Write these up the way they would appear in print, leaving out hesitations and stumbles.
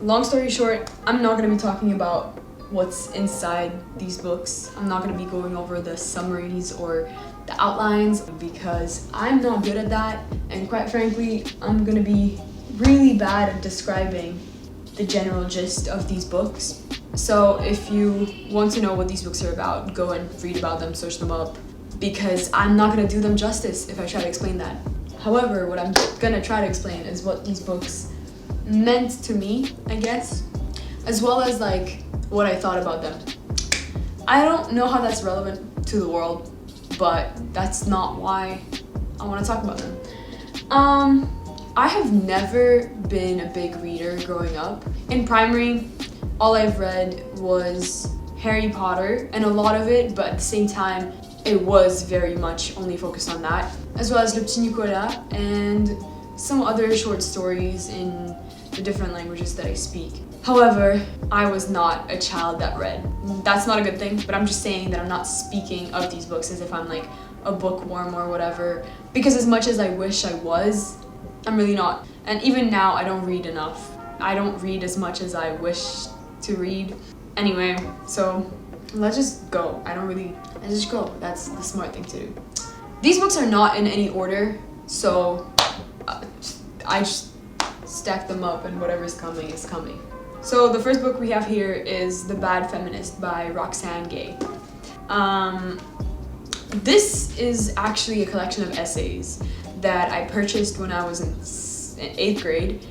long story short, I'm not going to be talking about what's inside these books. I'm not going to be going over the summaries or the outlines because I'm not good at that, and quite frankly, I'm going to be really bad at describing the general gist of these books. So if you want to know what these books are about, go and read about them, search them up, because I'm not going to do them justice if I try to explain that. However, what I'm going to try to explain is what these books meant to me, I guess, as well as like what I thought about them. I don't know how that's relevant to the world, but that's not why I want to talk about them. I have never been a big reader growing up. In primary, all I've read was Harry Potter, and a lot of it, but at the same time, it was very much only focused on that, as well as Le Petit Nicola and some other short stories in the different languages that I speak. However, I was not a child that read. That's not a good thing, but I'm just saying that I'm not speaking of these books as if I'm like a bookworm or whatever, because as much as I wish I was, I'm really not. And even now, I don't read enough. I don't read as much as I wish to read. Anyway, so let's just go. Let's just go. That's the smart thing to do. These books are not in any order, so I just stack them up and whatever's coming is coming. So the first book we have here is The Bad Feminist by Roxanne Gay. This is actually a collection of essays that I purchased when I was in 8th grade,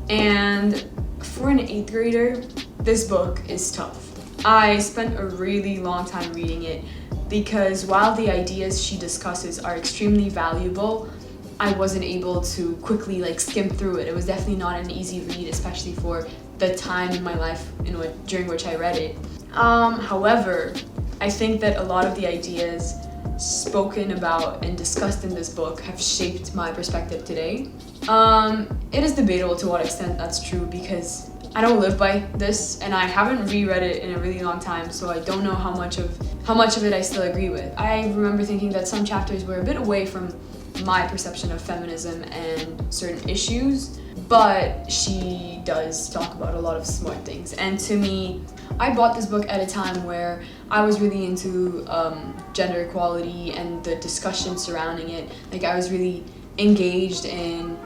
and for an 8th grader, this book is tough. I spent a really long time reading it because while the ideas she discusses are extremely valuable, I wasn't able to quickly skim through it. It was definitely not an easy read, especially for the time in my life during which I read it. However, I think that a lot of the ideas spoken about and discussed in this book have shaped my perspective today. It is debatable to what extent that's true because I don't live by this and I haven't reread it in a really long time, so I don't know how much of it I still agree with. I remember thinking that some chapters were a bit away from my perception of feminism and certain issues, but she does talk about a lot of smart things. And to me, I bought this book at a time where I was really into gender equality and the discussion surrounding it. I was really engaged in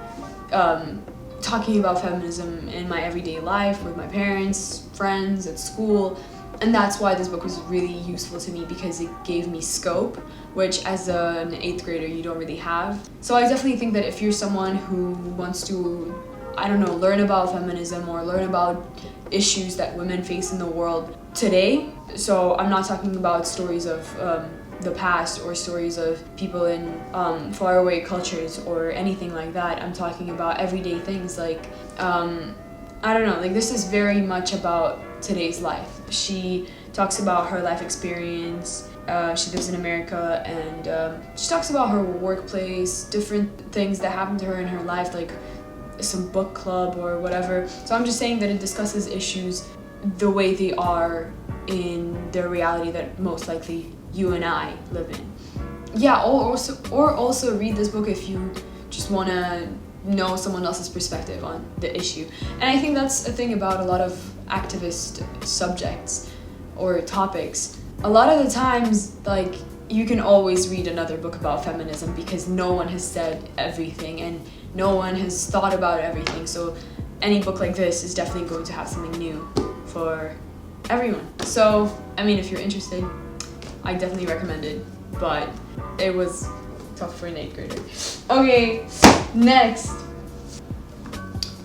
talking about feminism in my everyday life with my parents, friends, at school. And that's why this book was really useful to me, because it gave me scope, which as an 8th grader you don't really have. So I definitely think that if you're someone who wants to, learn about feminism or learn about issues that women face in the world today, so I'm not talking about stories of the past or stories of people in faraway cultures or anything like that. I'm talking about everyday things this is very much about today's life. She talks about her life experience. She lives in America, and she talks about her workplace, different things that happened to her in her life, like some book club or whatever. So I'm just saying that it discusses issues the way they are in the reality that most likely you and I live in. Yeah, or also read this book if you just want to know someone else's perspective on the issue. And I think that's a thing about a lot of activist subjects or topics. A lot of the times, you can always read another book about feminism because no one has said everything and no one has thought about everything. So any book like this is definitely going to have something new for everyone. So, if you're interested, I definitely recommend it, but it was tough for an 8th grader. Okay, next.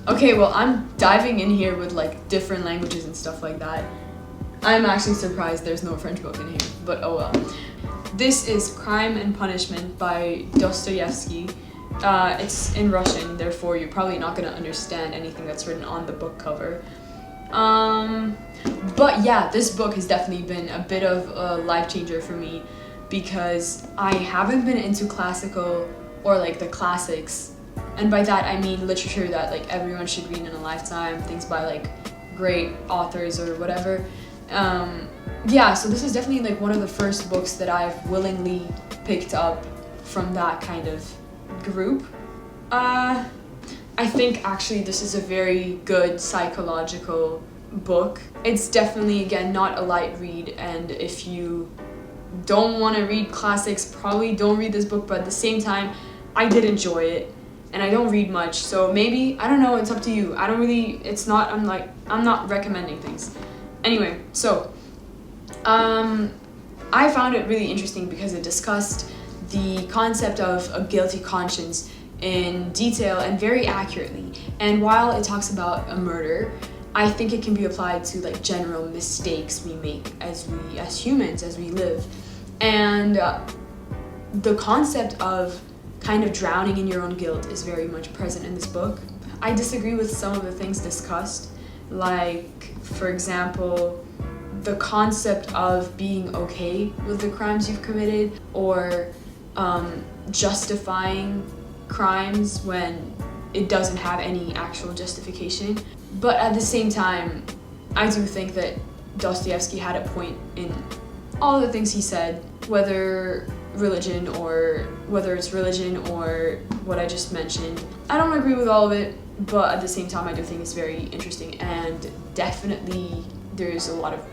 Okay, well, I'm diving in here with different languages and stuff like that. I'm actually surprised there's no French book in here, but oh well. This is Crime and Punishment by Dostoyevsky. It's in Russian, therefore you're probably not going to understand anything that's written on the book cover. But yeah, this book has definitely been a bit of a life changer for me because I haven't been into classical or the classics, and by that I mean literature that everyone should read in a lifetime, things by great authors or whatever. So this is definitely one of the first books that I've willingly picked up from that kind of group. I think actually this is a very good psychological book. It's definitely, again, not a light read, and if you don't want to read classics, probably don't read this book, but at the same time, I did enjoy it, and I don't read much, so maybe, I don't know, it's up to you. I don't really, I'm not recommending things. Anyway, so, I found it really interesting because it discussed the concept of a guilty conscience in detail and very accurately. And while it talks about a murder, I think it can be applied to like general mistakes we make as humans, as we live. And the concept of kind of drowning in your own guilt is very much present in this book. I disagree with some of the things discussed, like, for example, the concept of being okay with the crimes you've committed, or justifying crimes when it doesn't have any actual justification. But at the same time, I do think that Dostoyevsky had a point in all the things he said, whether it's religion or what I just mentioned. I don't agree with all of it, but at the same time I do think it's very interesting, and definitely there's a lot of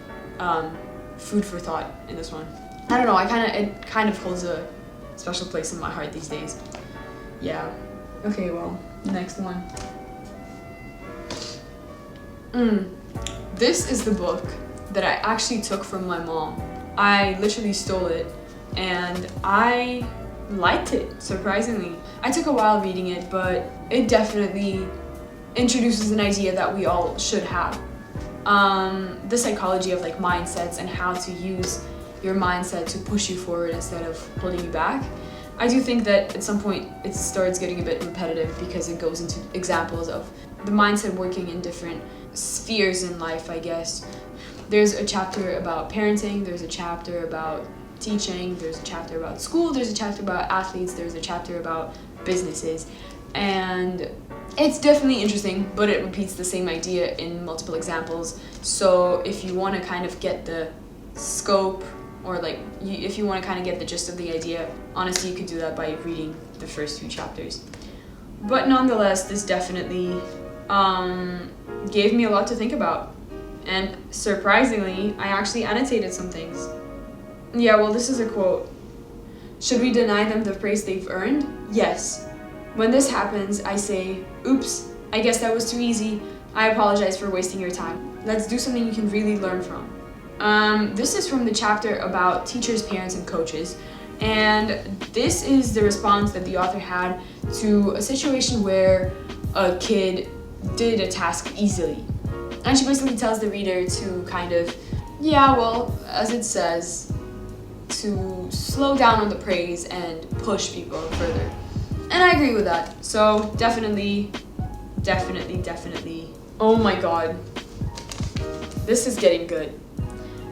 food for thought in this one. I don't know, it kind of holds a special place in my heart these days. Yeah. Okay, well, next one. This is the book that I actually took from my mom. I literally stole it, and I liked it, surprisingly. I took a while reading it, but it definitely introduces an idea that we all should have. The psychology of like mindsets and how to use your mindset to push you forward instead of holding you back. I do think that at some point it starts getting a bit repetitive because it goes into examples of the mindset working in different spheres in life, I guess. There's a chapter about parenting, there's a chapter about teaching, there's a chapter about school, there's a chapter about athletes, there's a chapter about businesses. And it's definitely interesting, but it repeats the same idea in multiple examples. So if you want to kind of get the scope, or like if you want to kind of get the gist of the idea, honestly you could do that by reading the first 2 chapters. But nonetheless, this definitely gave me a lot to think about, and surprisingly I actually annotated some things. Yeah, well, this is a quote. Should we deny them the praise they've earned? Yes. When this happens, I say, oops, I guess that was too easy. I apologize for wasting your time. Let's do something you can really learn from. This is from the chapter about teachers, parents, and coaches. And this is the response that the author had to a situation where a kid did a task easily. And she basically tells the reader to kind of, yeah, well, as it says, to slow down on the praise and push people further. And I agree with that. So definitely. Oh my god. This is getting good.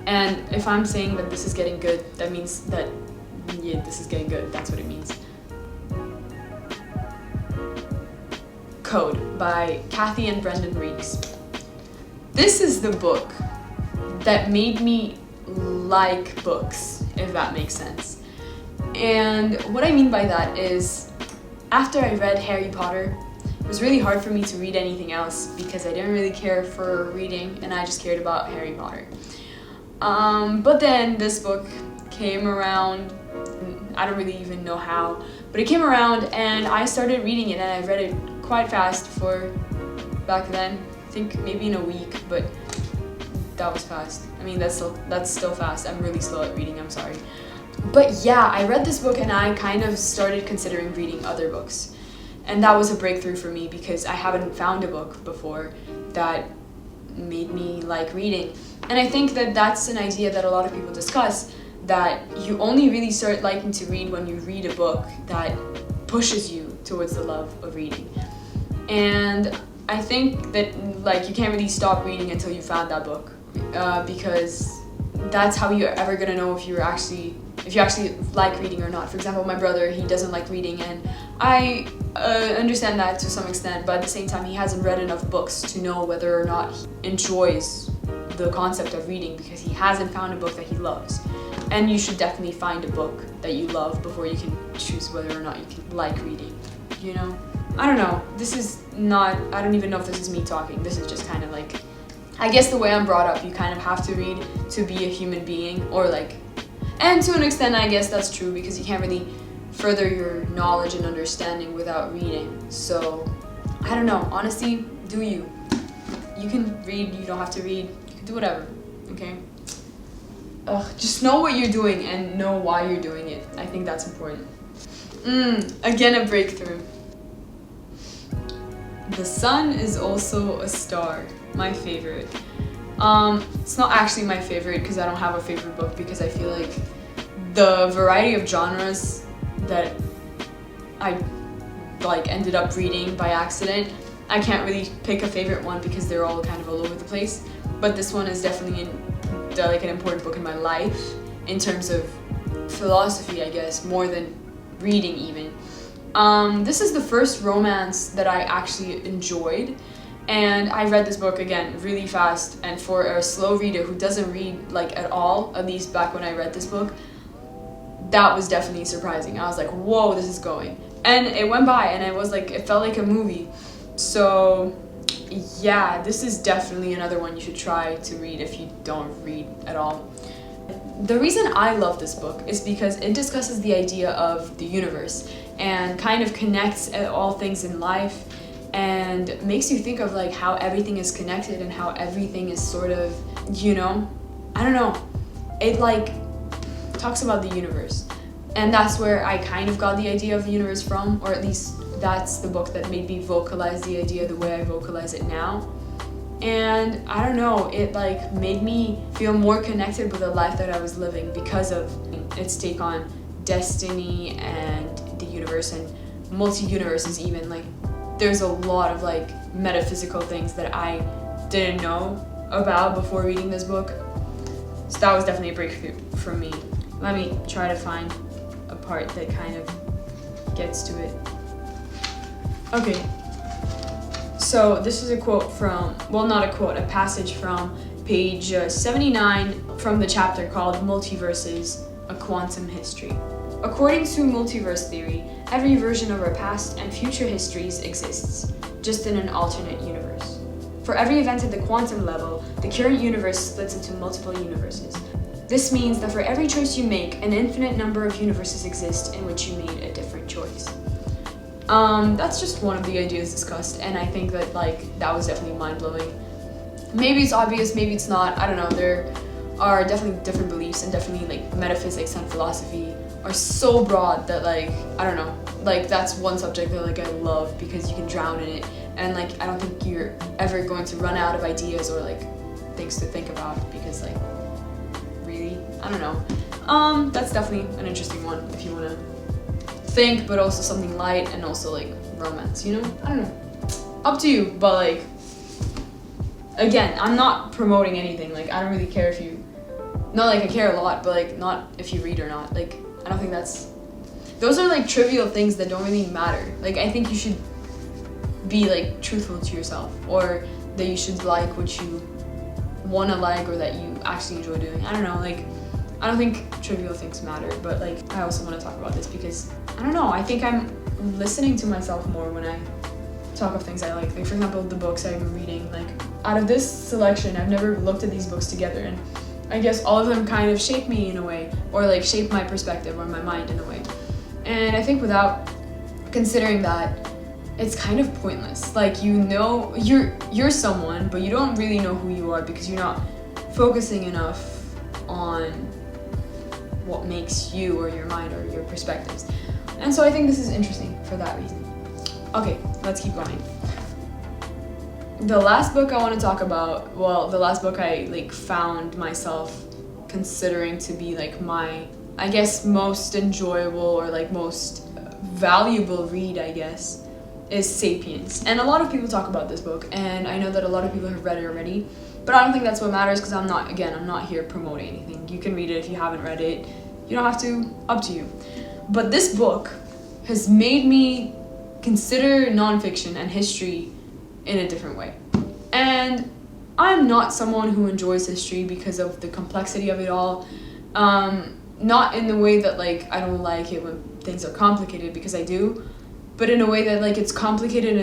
And if I'm saying that this is getting good, that means that, yeah, this is getting good. That's what it means. Code by Kathy and Brendan Reichs. This is the book that made me like books, if that makes sense. And what I mean by that is, after I read Harry Potter, it was really hard for me to read anything else because I didn't really care for reading and I just cared about Harry Potter. But then this book came around, I don't really even know how, but it came around and I started reading it, and I read it quite fast for back then. I think maybe in a week, but that was fast. I mean, that's still fast. I'm really slow at reading, I'm sorry. But yeah, I read this book and I kind of started considering reading other books. And that was a breakthrough for me because I haven't found a book before that made me like reading. And I think that that's an idea that a lot of people discuss, that you only really start liking to read when you read a book that pushes you towards the love of reading. And I think that like you can't really stop reading until you found that book, because that's how you're ever gonna know if you actually like reading or not. For example, my brother, he doesn't like reading, and I understand that to some extent, but at the same time he hasn't read enough books to know whether or not he enjoys the concept of reading because he hasn't found a book that he loves. And you should definitely find a book that you love before you can choose whether or not you can like reading, you know? I don't know, this is not, I don't even know if this is me talking, this is just kind of like, I guess the way I'm brought up, you kind of have to read to be a human being, or like, and to an extent I guess that's true because you can't really further your knowledge and understanding without reading. So, I don't know, honestly, do you. You can read, you don't have to read, you can do whatever, okay? Just know what you're doing and know why you're doing it. I think that's important. Again, a breakthrough. The sun is also a star. My favorite. It's not actually my favorite because I don't have a favorite book, because I feel like the variety of genres that I like ended up reading by accident, I can't really pick a favorite one because they're all kind of all over the place. But this one is definitely like an important book in my life in terms of philosophy, I guess, more than reading even. This is the first romance that I actually enjoyed, and I read this book again really fast, and for a slow reader who doesn't read like at all, at least back when I read this book, that was definitely surprising. I was like, whoa, this is going. And it went by and it was like, it felt like a movie. So yeah, this is definitely another one you should try to read if you don't read at all. The reason I love this book is because it discusses the idea of the universe and kind of connects all things in life and makes you think of like how everything is connected and how everything is sort of, you know, I don't know, it like talks about the universe. And that's where I kind of got the idea of the universe from, or at least that's the book that made me vocalize the idea the way I vocalize it now. And I don't know, it like made me feel more connected with the life that I was living because of its take on destiny and the universe and multi-universes even. Like there's a lot of like metaphysical things that I didn't know about before reading this book. So that was definitely a breakthrough for me. Let me try to find a part that kind of gets to it. Okay. So this is a quote from, well, not a quote, a passage from page 79 from the chapter called Multiverses, a Quantum History. According to multiverse theory, every version of our past and future histories exists, just in an alternate universe. For every event at the quantum level, the current universe splits into multiple universes. This means that for every choice you make, an infinite number of universes exist in which you made a different choice. That's just one of the ideas discussed, and I think that like that was definitely mind-blowing. Maybe it's obvious, maybe it's not, I don't know. There are definitely different beliefs, and definitely like metaphysics and philosophy are so broad that like, I don't know, like that's one subject that like I love because you can drown in it, and like I don't think you're ever going to run out of ideas or like things to think about because like really, I don't know. That's definitely an interesting one if you want to think, but also something light and also like romance, you know? I don't know. Up to you, but like, again, I'm not promoting anything. Like, I don't really care if you, not like I care a lot, but like not if you read or not. Like, I don't think those are like trivial things that don't really matter. Like, I think you should be like truthful to yourself, or that you should like what you want to like, or that you actually enjoy doing. I don't know, like, I don't think trivial things matter, but like I also want to talk about this because I don't know, I think I'm listening to myself more when I talk of things I like. Like for example, the books I'm reading, like out of this selection, I've never looked at these books together, and I guess all of them kind of shape me in a way, or like shape my perspective or my mind in a way. And I think without considering that, it's kind of pointless. Like, you know, you're someone, but you don't really know who you are because you're not focusing enough on what makes you or your mind or your perspectives. And so I think this is interesting for that reason. Okay, let's keep going. The last book I want to talk about, well, the last book I like found myself considering to be like my, I guess, most enjoyable or like most valuable read, I guess, is Sapiens. And a lot of people talk about this book, and I know that a lot of people have read it already, but I don't think that's what matters because I'm not here promoting anything. You can read it if you haven't read it. You don't have to, up to you. But this book has made me consider nonfiction and history in a different way. And I'm not someone who enjoys history because of the complexity of it all. not in the way that like I don't like it when things are complicated, because I do, but in a way that like it's complicated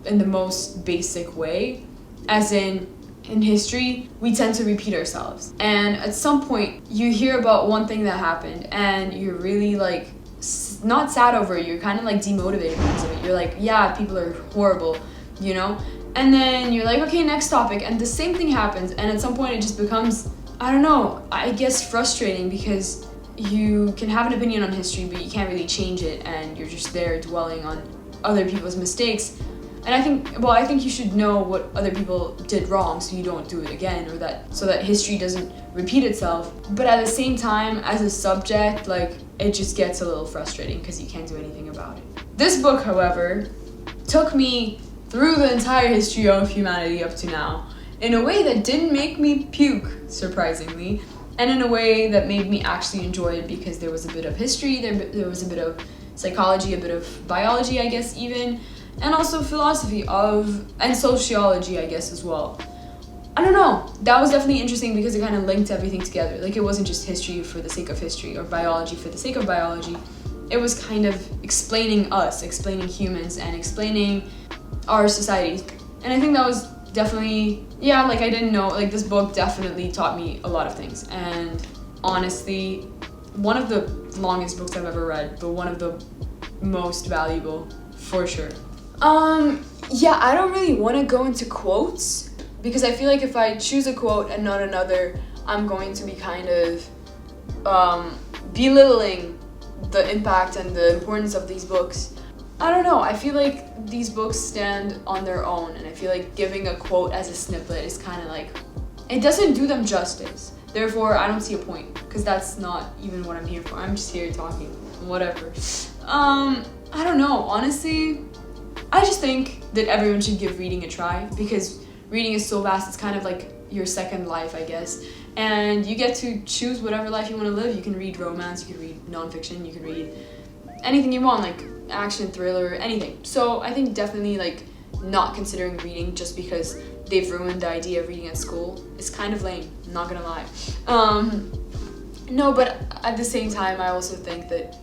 in the most basic way, as in history we tend to repeat ourselves, and at some point you hear about one thing that happened and you're really like not sad over it, you're kind of like demotivated because of it. You're like, yeah, people are horrible, you know, and then you're like, okay, next topic, and the same thing happens, and at some point it just becomes, I don't know, I guess frustrating, because you can have an opinion on history but you can't really change it, and you're just there dwelling on other people's mistakes. And I think you should know what other people did wrong so you don't do it again, or so that history doesn't repeat itself. But at the same time, as a subject, like, it just gets a little frustrating because you can't do anything about it. This book, however, took me through the entire history of humanity up to now in a way that didn't make me puke, surprisingly, and in a way that made me actually enjoy it, because there was a bit of history, there was a bit of psychology, a bit of biology, I guess, even, and also philosophy and sociology, I guess, as well. I don't know, that was definitely interesting because it kind of linked everything together. Like, it wasn't just history for the sake of history or biology for the sake of biology. It was kind of explaining us, explaining humans, and explaining our societies. And I think that was definitely, yeah, like, I didn't know, like, this book definitely taught me a lot of things. And honestly, one of the longest books I've ever read, but one of the most valuable, for sure. Yeah, I don't really want to go into quotes, because I feel like if I choose a quote and not another, I'm going to be kind of belittling the impact and the importance of these books. I don't know, I feel like these books stand on their own, and I feel like giving a quote as a snippet is kind of like, it doesn't do them justice. Therefore, I don't see a point, because that's not even what I'm here for. I'm just here talking, whatever. I don't know, honestly, I just think that everyone should give reading a try, because reading is so vast. It's kind of like your second life, I guess, and you get to choose whatever life you want to live. You can read romance, you can read nonfiction, you can read anything you want, like action, thriller, anything. So I think definitely, like, not considering reading just because they've ruined the idea of reading at school is kind of lame, I'm not gonna lie. No, but at the same time, I also think that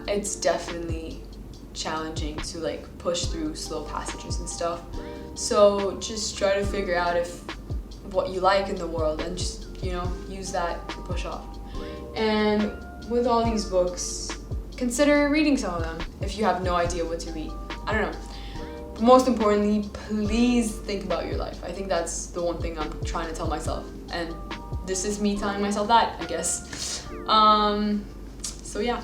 it's definitely challenging to like push through slow passages and stuff. So just try to figure out what you like in the world, and just, you know, use that to push off. And with all these books, consider reading some of them if you have no idea what to read. I don't know. But most importantly, please think about your life. I think that's the one thing I'm trying to tell myself, and this is me telling myself that, I guess. So yeah.